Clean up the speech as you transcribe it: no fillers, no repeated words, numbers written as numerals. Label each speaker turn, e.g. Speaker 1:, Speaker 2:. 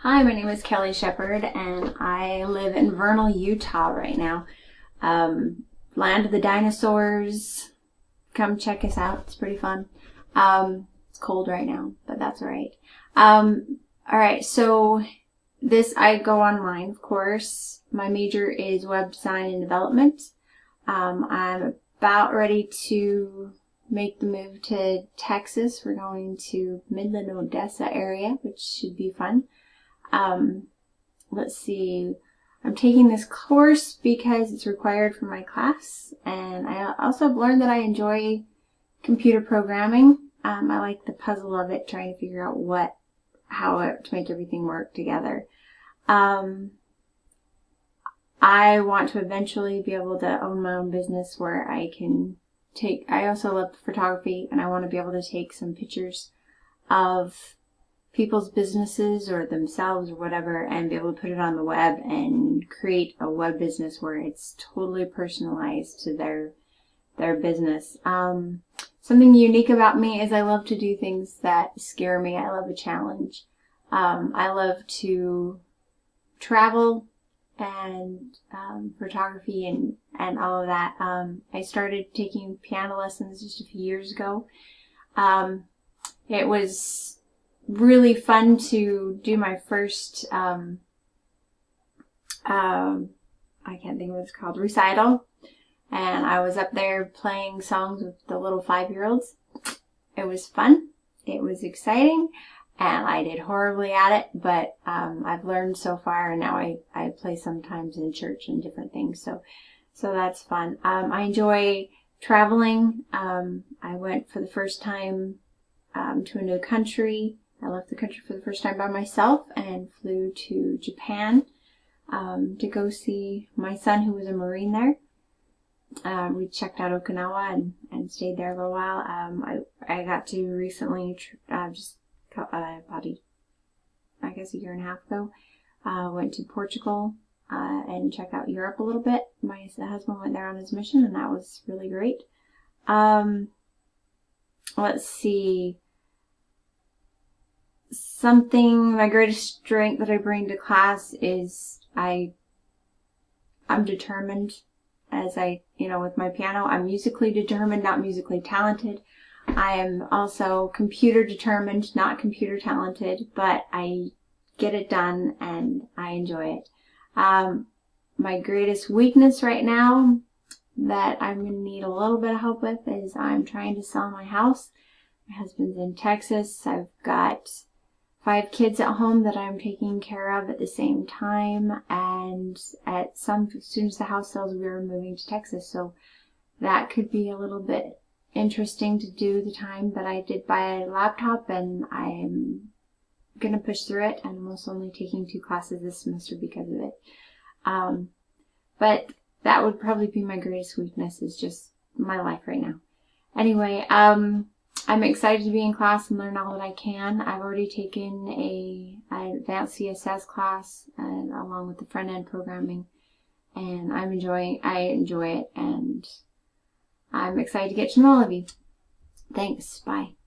Speaker 1: Hi, my name is Kelly Shepard, and I live in Vernal, Utah right now. Land of the dinosaurs. Come check us out. It's pretty fun. It's cold right now, but that's all right. All right, so I go online, of course. My major is web design and development. I'm about ready to make the move to Texas. We're going to Midland, Odessa area, which should be fun. Let's see. I'm taking this course because it's required for my class, and I also have learned that I enjoy computer programming. I like the puzzle of it, trying to figure out to make everything work together. I want to eventually be able to own my own business where I also love photography, and I want to be able to take some pictures of people's businesses or themselves or whatever and be able to put it on the web and create a web business where it's totally personalized to their business. Something unique about me is I love to do things that scare me. I love a challenge. I love to travel and photography and all of that. I started taking piano lessons just a few years ago. It was really fun to do my first, I can't think of what it's called, recital. And I was up there playing songs with the little 5-year-olds. It was fun. It was exciting. And I did horribly at it, but I've learned so far, and now I play sometimes in church and different things. So that's fun. I enjoy traveling. I went for the first time to a new country. I left the country for the first time by myself and flew to Japan to go see my son, who was a Marine there. We checked out Okinawa and stayed there a little while. I got to recently, about a year and a half ago, went to Portugal and checked out Europe a little bit. My husband went there on his mission, and that was really great. Let's see. My greatest strength that I bring to class is I'm determined. With my piano, I'm musically determined, not musically talented. I am also computer determined, not computer talented, but I get it done and I enjoy it. My greatest weakness right now that I'm going to need a little bit of help with is I'm trying to sell my house. My husband's in Texas. I've got 5 kids at home that I'm taking care of at the same time, and as soon as the house sells, we're moving to Texas, so that could be a little bit interesting to do the time, but I did buy a laptop, and I'm gonna push through it, and I'm also only taking 2 classes this semester because of it. But that would probably be my greatest weakness, is just my life right now. Anyway, I'm excited to be in class and learn all that I can. I've already taken an advanced CSS class along with the front end programming, and I enjoy it, and I'm excited to get to know all of you. Thanks. Bye.